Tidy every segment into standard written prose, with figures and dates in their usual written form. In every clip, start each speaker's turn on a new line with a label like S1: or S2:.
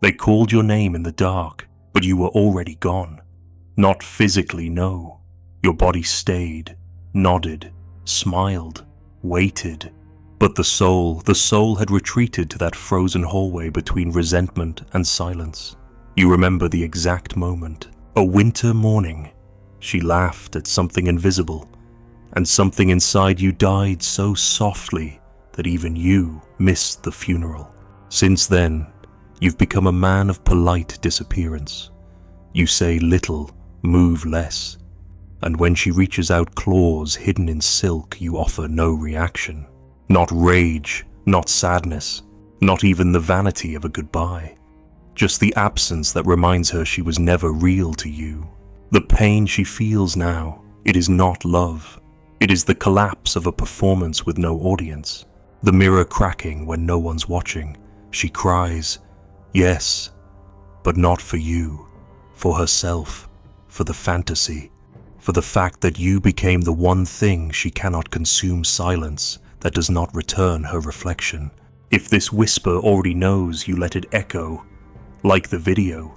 S1: They called your name in the dark, but you were already gone. Not physically, no. Your body stayed, nodded, smiled, waited. But the soul had retreated to that frozen hallway between resentment and silence. You remember the exact moment. A winter morning. She laughed at something invisible, and something inside you died so softly that even you missed the funeral. Since then, you've become a man of polite disappearance. You say little, move less, and when she reaches out claws hidden in silk, you offer no reaction. Not rage, not sadness, not even the vanity of a goodbye. Just the absence that reminds her she was never real to you. The pain she feels now, it is not love. It is the collapse of a performance with no audience. The mirror cracking when no one's watching. She cries, yes, but not for you, for herself, for the fantasy, for the fact that you became the one thing she cannot consume. Silence that does not return her reflection. If this whisper already knows, you let it echo. Like the video,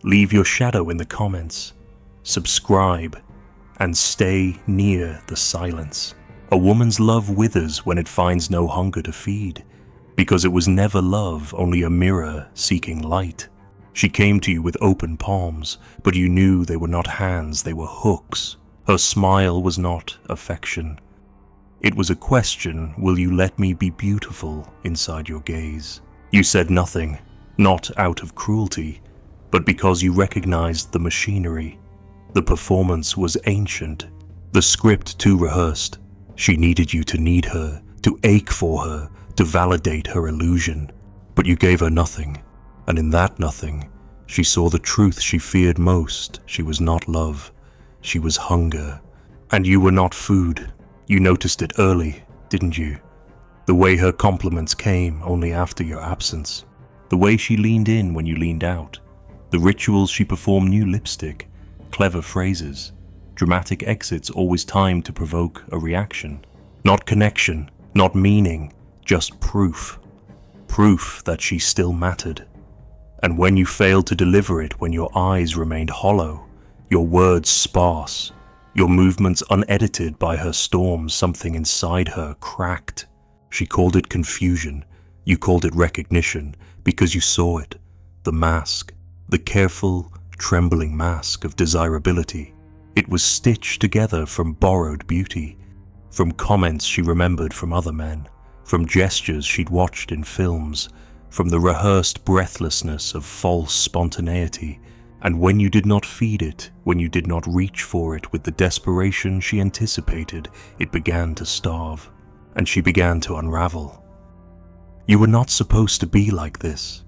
S1: leave your shadow in the comments, subscribe, and stay near the silence. A woman's love withers when it finds no hunger to feed, because it was never love, only a mirror seeking light. She came to you with open palms, but you knew they were not hands, they were hooks. Her smile was not affection. It was a question, will you let me be beautiful inside your gaze? You said nothing, not out of cruelty, but because you recognized the machinery. The performance was ancient, the script too rehearsed. She needed you to need her, to ache for her, to validate her illusion. But you gave her nothing, and in that nothing, she saw the truth she feared most. She was not love, she was hunger. And you were not food. You noticed it early, didn't you? The way her compliments came only after your absence. The way she leaned in when you leaned out. The rituals she performed, new lipstick, clever phrases, dramatic exits always timed to provoke a reaction. Not connection, not meaning, just proof. Proof that she still mattered. And when you failed to deliver it, when your eyes remained hollow, your words sparse, your movements unedited by her storms, something inside her cracked. She called it confusion, you called it recognition, because you saw it, the mask, the careful, trembling mask of desirability. It was stitched together from borrowed beauty, from comments she remembered from other men, from gestures she'd watched in films, from the rehearsed breathlessness of false spontaneity. And when you did not feed it, when you did not reach for it with the desperation she anticipated, it began to starve, and she began to unravel. You were not supposed to be like this.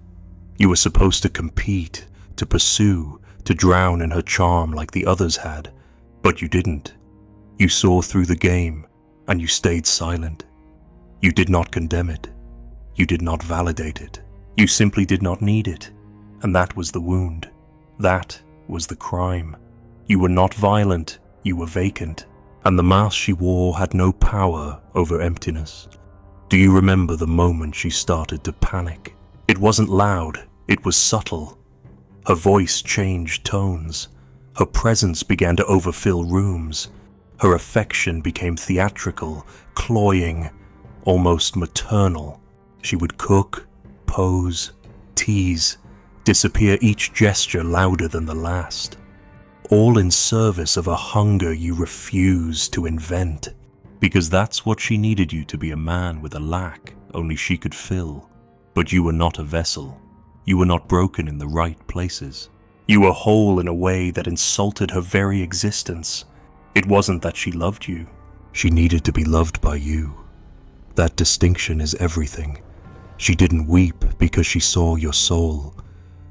S1: You were supposed to compete, to pursue, to drown in her charm like the others had, but you didn't. You saw through the game, and you stayed silent. You did not condemn it. You did not validate it. You simply did not need it, and that was the wound. That was the crime. You were not violent, you were vacant, and the mask she wore had no power over emptiness. Do you remember the moment she started to panic? It wasn't loud, it was subtle. Her voice changed tones. Her presence began to overfill rooms. Her affection became theatrical, cloying, almost maternal. She would cook, pose, tease, disappear, each gesture louder than the last. All in service of a hunger you refused to invent, because that's what she needed you to be, a man with a lack only she could fill. But you were not a vessel. You were not broken in the right places. You were whole in a way that insulted her very existence. It wasn't that she loved you. She needed to be loved by you. That distinction is everything. She didn't weep because she saw your soul.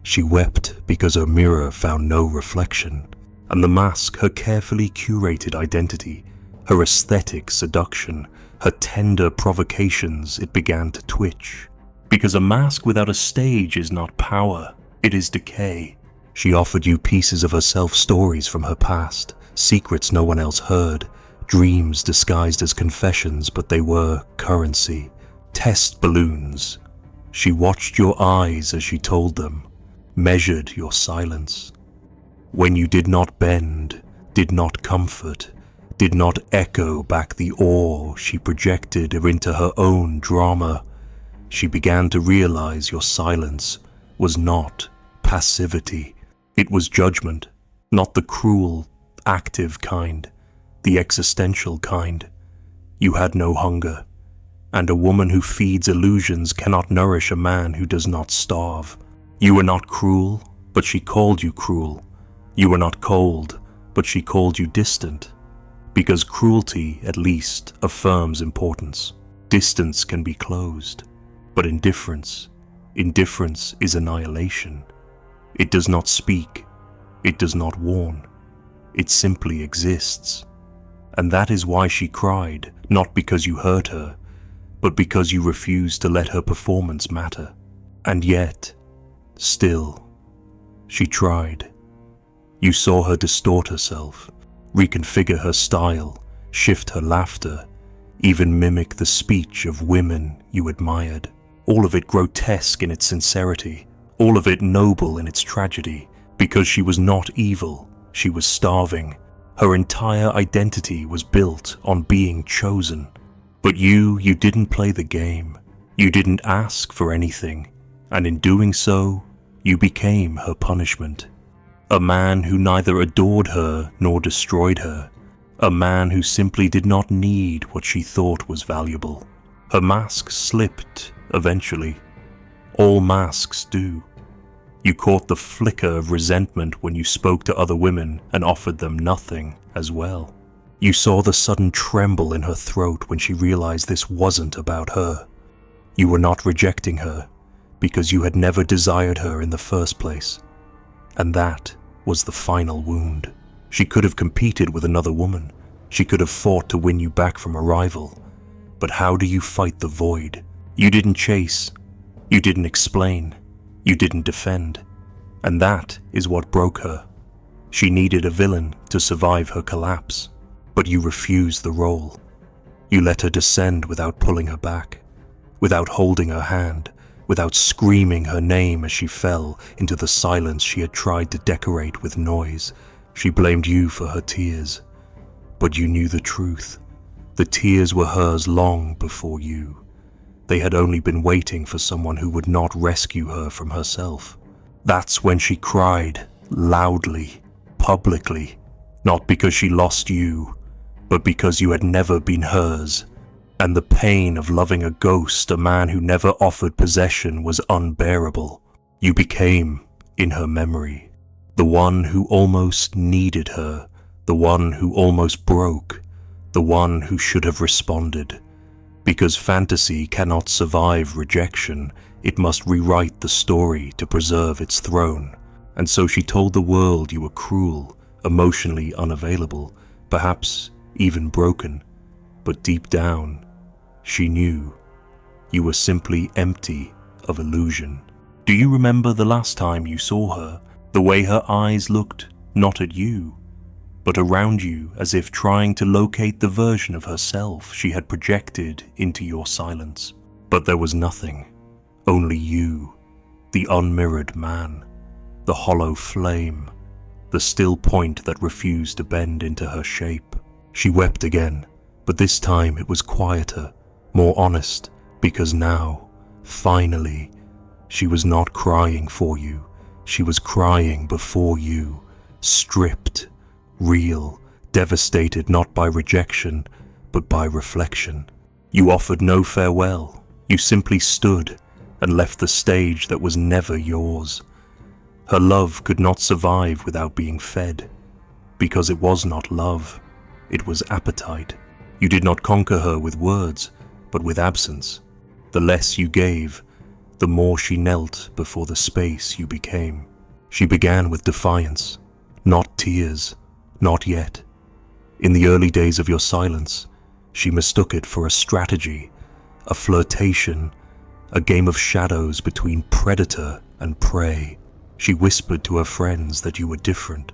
S1: She wept because her mirror found no reflection. And the mask, her carefully curated identity, her aesthetic seduction, her tender provocations, it began to twitch. Because a mask without a stage is not power, it is decay. She offered you pieces of herself, stories from her past, secrets no one else heard, dreams disguised as confessions, but they were currency, test balloons. She watched your eyes as she told them, measured your silence. When you did not bend, did not comfort, did not echo back the awe she projected into her own drama, she began to realize your silence was not passivity. It was judgment, not the cruel, active kind, the existential kind. You had no hunger, and a woman who feeds illusions cannot nourish a man who does not starve. You were not cruel, but she called you cruel. You were not cold, but she called you distant. Because cruelty, at least, affirms importance. Distance can be closed, but indifference is annihilation. It does not speak, it does not warn, it simply exists. And that is why she cried, not because you hurt her, but because you refused to let her performance matter. And yet, still, she tried. You saw her distort herself, reconfigure her style, shift her laughter, even mimic the speech of women you admired. All of it grotesque in its sincerity, all of it noble in its tragedy, because she was not evil, she was starving. Her entire identity was built on being chosen. But you didn't play the game. You didn't ask for anything, and in doing so, you became her punishment. A man who neither adored her nor destroyed her. A man who simply did not need what she thought was valuable. Her mask slipped eventually. All masks do. You caught the flicker of resentment when you spoke to other women and offered them nothing as well. You saw the sudden tremble in her throat when she realized this wasn't about her. You were not rejecting her because you had never desired her in the first place. And that was the final wound. She could have competed with another woman. She could have fought to win you back from a rival. But how do you fight the void? You didn't chase. You didn't explain. You didn't defend. And that is what broke her. She needed a villain to survive her collapse. But you refused the role. You let her descend without pulling her back, without holding her hand, without screaming her name as she fell into the silence she had tried to decorate with noise. She blamed you for her tears. But you knew the truth. The tears were hers long before you. They had only been waiting for someone who would not rescue her from herself. That's when she cried, loudly, publicly, not because she lost you, but because you had never been hers. And the pain of loving a ghost, a man who never offered possession, was unbearable. You became, in her memory, the one who almost needed her, the one who almost broke, the one who should have responded. Because fantasy cannot survive rejection, it must rewrite the story to preserve its throne. And so she told the world you were cruel, emotionally unavailable, perhaps even broken. But deep down, she knew you were simply empty of illusion. Do you remember the last time you saw her? The way her eyes looked not at you, but around you, as if trying to locate the version of herself she had projected into your silence. But there was nothing, only you, the unmirrored man, the hollow flame, the still point that refused to bend into her shape. She wept again, but this time it was quieter, more honest, because now, finally, she was not crying for you. She was crying before you, stripped, real, devastated not by rejection, but by reflection. You offered no farewell. You simply stood and left the stage that was never yours. Her love could not survive without being fed, because it was not love, it was appetite. You did not conquer her with words, but with absence. The less you gave, the more she knelt before the space you became. She began with defiance, not tears, not yet. In the early days of your silence, she mistook it for a strategy, a flirtation, a game of shadows between predator and prey. She whispered to her friends that you were different,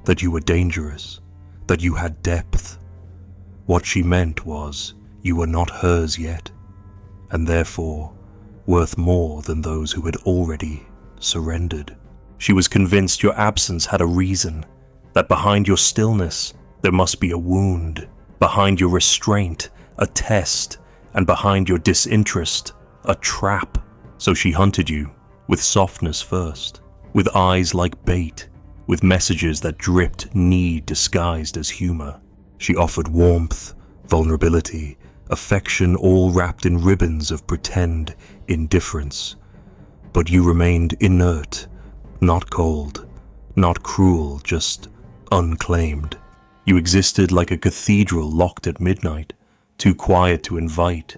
S1: that you were dangerous, that you had depth. What she meant was you were not hers yet, and therefore worth more than those who had already surrendered. She was convinced your absence had a reason, that behind your stillness there must be a wound, behind your restraint a test, and behind your disinterest a trap. So she hunted you, with softness first, with eyes like bait, with messages that dripped need disguised as humor. She offered warmth, vulnerability, affection, all wrapped in ribbons of pretend indifference. But you remained inert, not cold, not cruel, just unclaimed. You existed like a cathedral locked at midnight, too quiet to invite,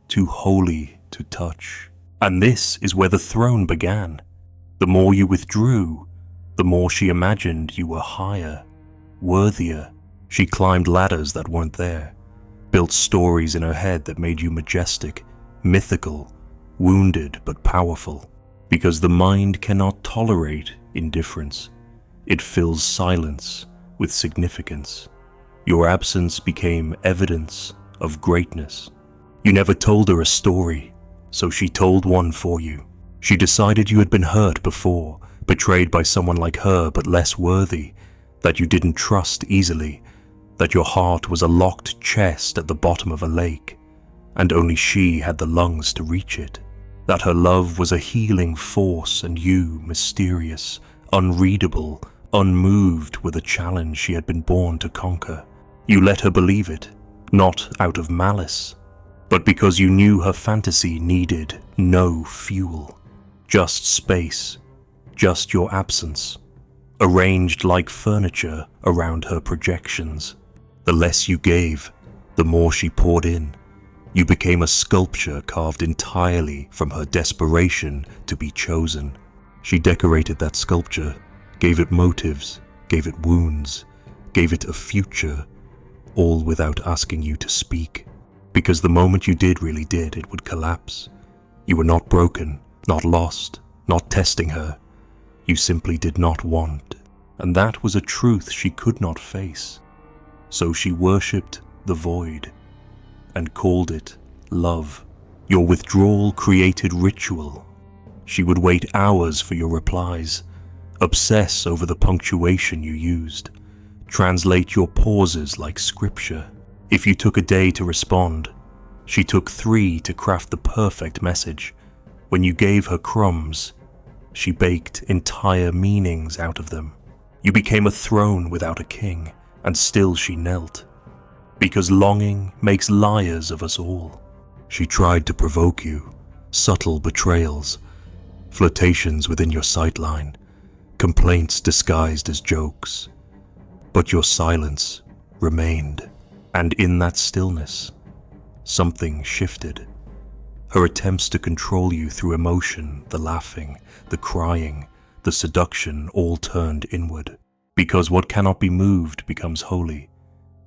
S1: too holy to touch. And this is where the throne began. The more you withdrew, the more she imagined you were higher, worthier. She climbed ladders that weren't there, built stories in her head that made you majestic, mythical, wounded but powerful. Because the mind cannot tolerate indifference. It fills silence with significance. Your absence became evidence of greatness. You never told her a story, so she told one for you. She decided you had been hurt before, betrayed by someone like her but less worthy, that you didn't trust easily, that your heart was a locked chest at the bottom of a lake, and only she had the lungs to reach it, that her love was a healing force and you mysterious, unreadable, unmoved with a challenge she had been born to conquer. You let her believe it, not out of malice, but because you knew her fantasy needed no fuel, just space, just your absence, arranged like furniture around her projections. The less you gave, the more she poured in. You became a sculpture carved entirely from her desperation to be chosen. She decorated that sculpture, gave it motives, gave it wounds, gave it a future, all without asking you to speak. Because the moment you really did, it would collapse. You were not broken, not lost, not testing her. You simply did not want. And that was a truth she could not face. So she worshipped the void and called it love. Your withdrawal created ritual. She would wait hours for your replies, obsess over the punctuation you used, translate your pauses like scripture. If you took a day to respond, she took 3 to craft the perfect message. When you gave her crumbs, she baked entire meanings out of them. You became a throne without a king, and still she knelt. Because longing makes liars of us all. She tried to provoke you, subtle betrayals, flirtations within your sightline, complaints disguised as jokes. But your silence remained, and in that stillness, something shifted. Her attempts to control you through emotion, the laughing, the crying, the seduction, all turned inward. Because what cannot be moved becomes holy.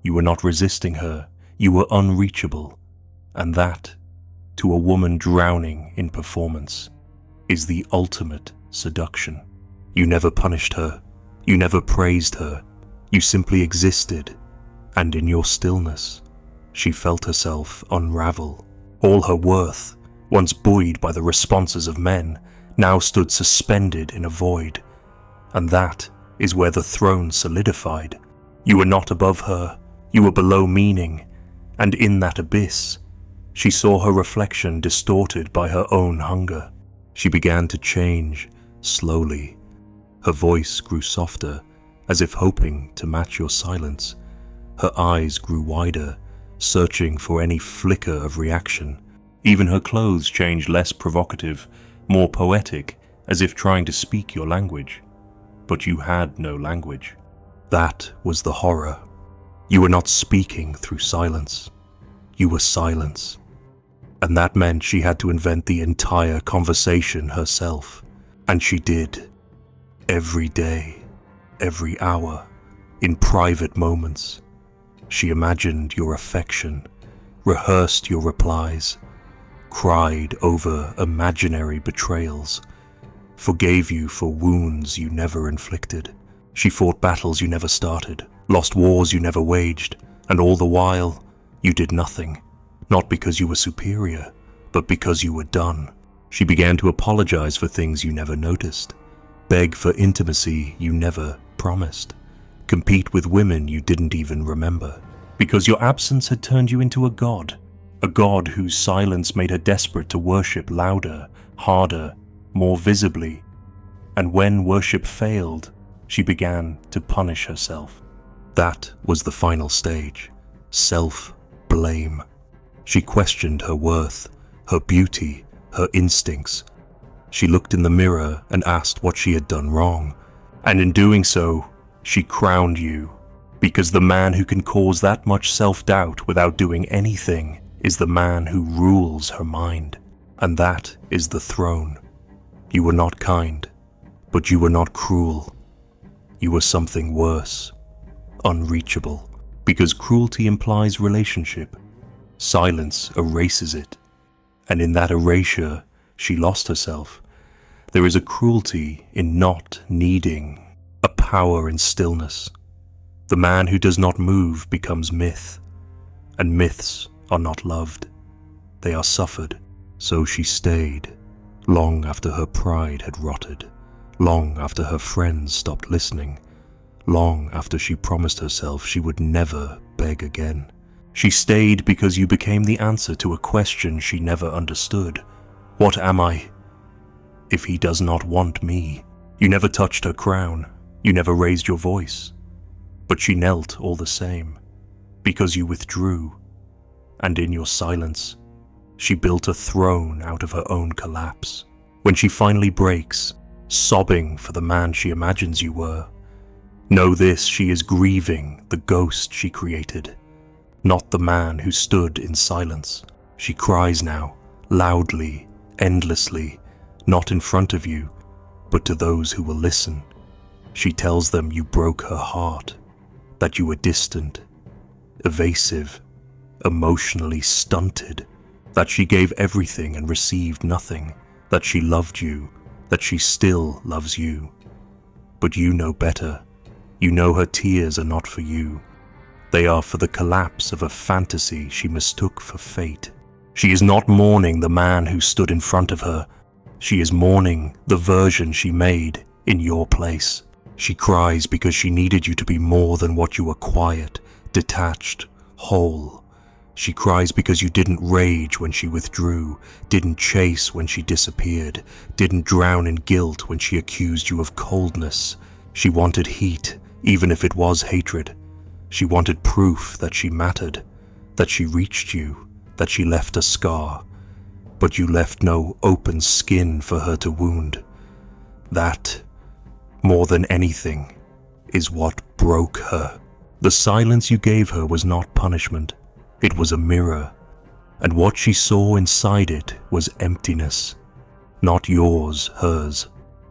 S1: You were not resisting her, you were unreachable. And that, to a woman drowning in performance, is the ultimate seduction. You never punished her, you never praised her, you simply existed, and in your stillness, she felt herself unravel. All her worth, once buoyed by the responses of men, now stood suspended in a void. And that is where the throne solidified. You were not above her, you were below meaning, and in that abyss, she saw her reflection distorted by her own hunger. She began to change, slowly. Her voice grew softer, as if hoping to match your silence. Her eyes grew wider, searching for any flicker of reaction. Even her clothes changed, less provocative, more poetic, as if trying to speak your language. But you had no language. That was the horror. You were not speaking through silence. You were silence. And that meant she had to invent the entire conversation herself. And she did. Every day, every hour, in private moments. She imagined your affection, rehearsed your replies, cried over imaginary betrayals, forgave you for wounds you never inflicted. She fought battles you never started, lost wars you never waged, and all the while, you did nothing. Not because you were superior, but because you were done. She began to apologize for things you never noticed, beg for intimacy you never promised, compete with women you didn't even remember, because your absence had turned you into a god whose silence made her desperate to worship louder, harder, more visibly. And when worship failed, she began to punish herself. That was the final stage, self-blame. She questioned her worth, her beauty, her instincts. She looked in the mirror and asked what she had done wrong. And in doing so, she crowned you, because the man who can cause that much self-doubt without doing anything is the man who rules her mind. And that is the throne. You were not kind, but you were not cruel. You were something worse, unreachable, because cruelty implies relationship. Silence erases it, and in that erasure, she lost herself. There is a cruelty in not needing, a power in stillness. The man who does not move becomes myth, and myths are not loved. They are suffered. So she stayed, long after her pride had rotted, long after her friends stopped listening, long after she promised herself she would never beg again. She stayed because you became the answer to a question she never understood. What am I if he does not want me? You never touched her crown. You never raised your voice. But she knelt all the same, because you withdrew. And in your silence, she built a throne out of her own collapse. When she finally breaks, sobbing for the man she imagines you were, know this: she is grieving the ghost she created, not the man who stood in silence. She cries now, loudly, endlessly, not in front of you, but to those who will listen. She tells them you broke her heart, that you were distant, evasive, emotionally stunted, that she gave everything and received nothing, that she loved you, that she still loves you. But you know better. You know her tears are not for you. They are for the collapse of a fantasy she mistook for fate. She is not mourning the man who stood in front of her. She is mourning the version she made in your place. She cries because she needed you to be more than what you were: quiet, detached, whole. She cries because you didn't rage when she withdrew, didn't chase when she disappeared, didn't drown in guilt when she accused you of coldness. She wanted heat, even if it was hatred. She wanted proof that she mattered, that she reached you, that she left a scar. But you left no open skin for her to wound. That, more than anything, is what broke her. The silence you gave her was not punishment. It was a mirror, and what she saw inside it was emptiness. Not yours, hers.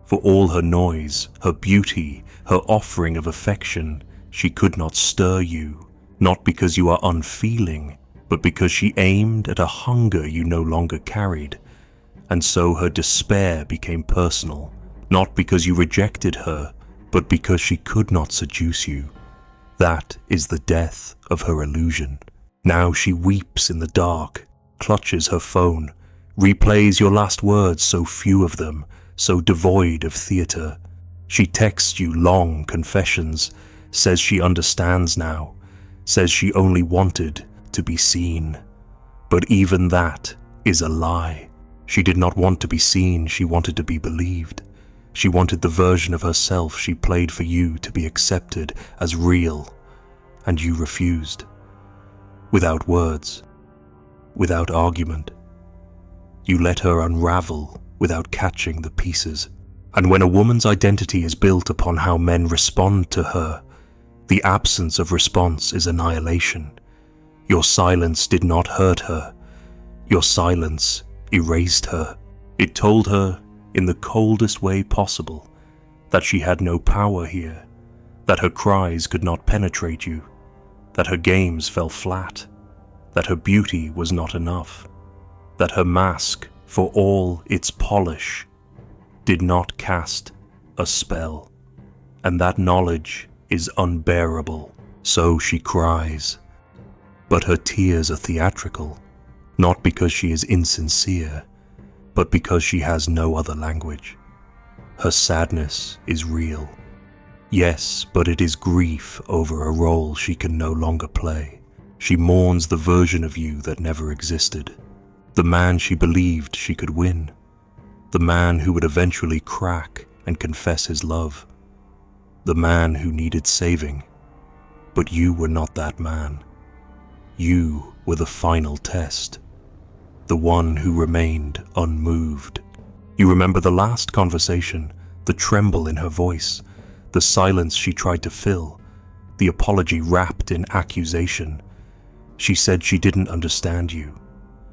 S1: For all her noise, her beauty, her offering of affection, she could not stir you, not because you are unfeeling, but because she aimed at a hunger you no longer carried. And so her despair became personal, not because you rejected her, but because she could not seduce you. That is the death of her illusion. Now she weeps in the dark, clutches her phone, replays your last words, so few of them, so devoid of theater. She texts you long confessions, says she understands now, says she only wanted to be seen. But even that is a lie. She did not want to be seen, she wanted to be believed. She wanted the version of herself she played for you to be accepted as real, and you refused. Without words, without argument. You let her unravel without catching the pieces. And when a woman's identity is built upon how men respond to her, the absence of response is annihilation. Your silence did not hurt her. Your silence erased her. It told her, in the coldest way possible, that she had no power here, that her cries could not penetrate you, that her games fell flat, that her beauty was not enough, that her mask, for all its polish, did not cast a spell. And that knowledge is unbearable, so she cries. But her tears are theatrical, not because she is insincere, but because she has no other language. Her sadness is real. Yes, but it is grief over a role she can no longer play. She mourns the version of you that never existed. The man she believed she could win. The man who would eventually crack and confess his love. The man who needed saving. But you were not that man. You were the final test. The one who remained unmoved. You remember the last conversation, the tremble in her voice, the silence she tried to fill, the apology wrapped in accusation. She said she didn't understand you.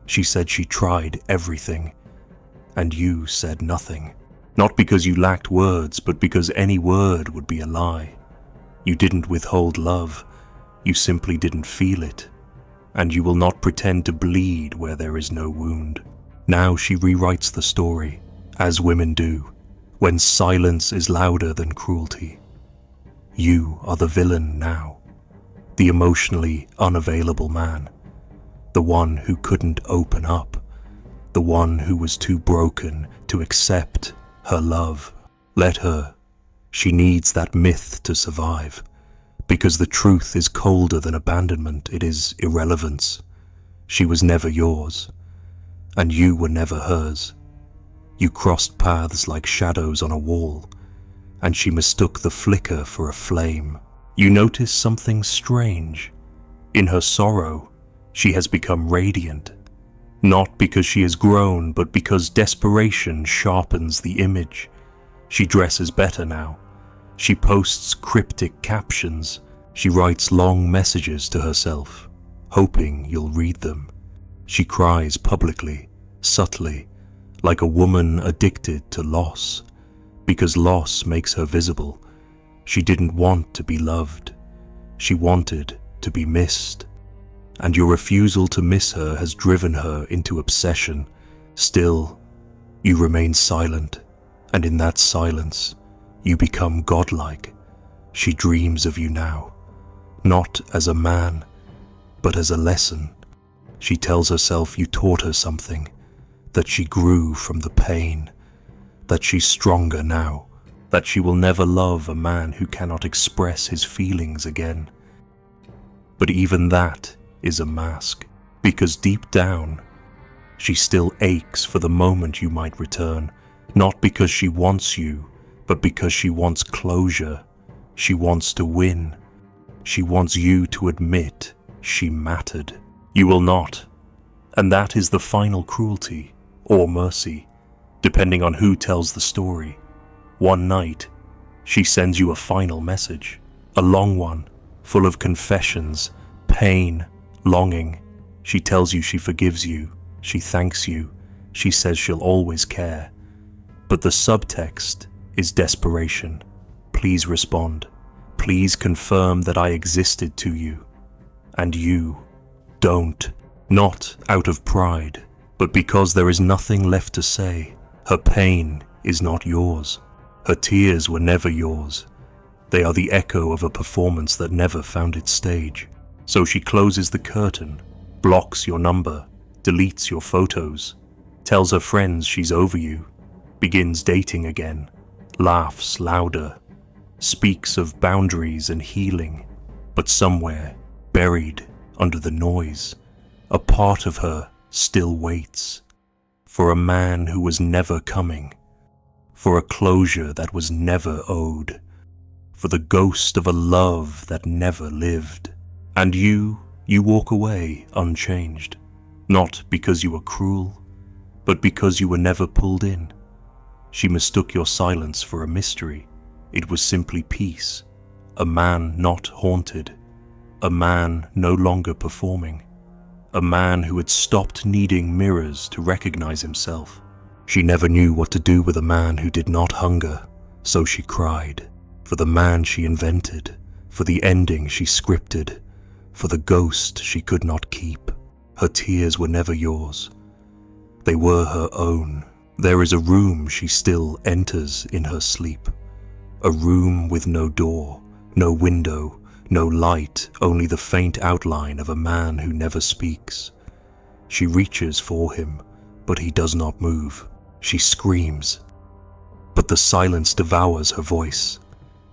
S1: She said she tried everything. And you said nothing. Not because you lacked words, but because any word would be a lie. You didn't withhold love. You simply didn't feel it. And you will not pretend to bleed where there is no wound. Now she rewrites the story, as women do, when silence is louder than cruelty. You are the villain now, the emotionally unavailable man, the one who couldn't open up, the one who was too broken to accept her love. Let her. She needs that myth to survive, because the truth is colder than abandonment. It is irrelevance. She was never yours, and you were never hers. You crossed paths like shadows on a wall, and she mistook the flicker for a flame. You notice something strange. In her sorrow, she has become radiant. Not because she has grown, but because desperation sharpens the image. She dresses better now. She posts cryptic captions. She writes long messages to herself, hoping you'll read them. She cries publicly, subtly, like a woman addicted to loss, because loss makes her visible. She didn't want to be loved. She wanted to be missed. And your refusal to miss her has driven her into obsession. Still, you remain silent, and in that silence, you become godlike. She dreams of you now, not as a man, but as a lesson. She tells herself you taught her something, that she grew from the pain, that she's stronger now, that she will never love a man who cannot express his feelings again. But even that is a mask, because deep down, she still aches for the moment you might return, not because she wants you, but because she wants closure. She wants to win. She wants you to admit she mattered. You will not, and that is the final cruelty, or mercy, depending on who tells the story. One night, she sends you a final message, a long one, full of confessions, pain, longing. She tells you she forgives you, she thanks you, she says she'll always care. But the subtext is desperation. Please respond. Please confirm that I existed to you. And you don't. Not out of pride, but because there is nothing left to say. Her pain is not yours. Her tears were never yours. They are the echo of a performance that never found its stage. So she closes the curtain, blocks your number, deletes your photos, tells her friends she's over you, begins dating again, laughs louder, speaks of boundaries and healing. But somewhere, buried under the noise, a part of her still waits for a man who was never coming, for a closure that was never owed, for the ghost of a love that never lived. And you walk away unchanged, not because you were cruel, but because you were never pulled in. She mistook your silence for a mystery. It was simply peace, a man not haunted, a man no longer performing, a man who had stopped needing mirrors to recognize himself. She never knew what to do with a man who did not hunger, so she cried, for the man she invented, for the ending she scripted, for the ghost she could not keep. Her tears were never yours. They were her own. There is a room she still enters in her sleep. A room with no door, no window, no light, only the faint outline of a man who never speaks. She reaches for him, but he does not move. She screams. but the silence devours her voice.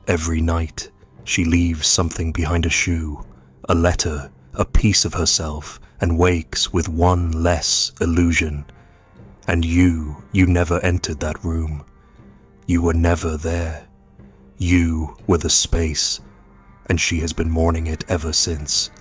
S1: Every night, she leaves something behind a shoe, a letter, a piece of herself, and wakes with one less illusion. And you never entered that room. You were never there. You were the space, and she has been mourning it ever since.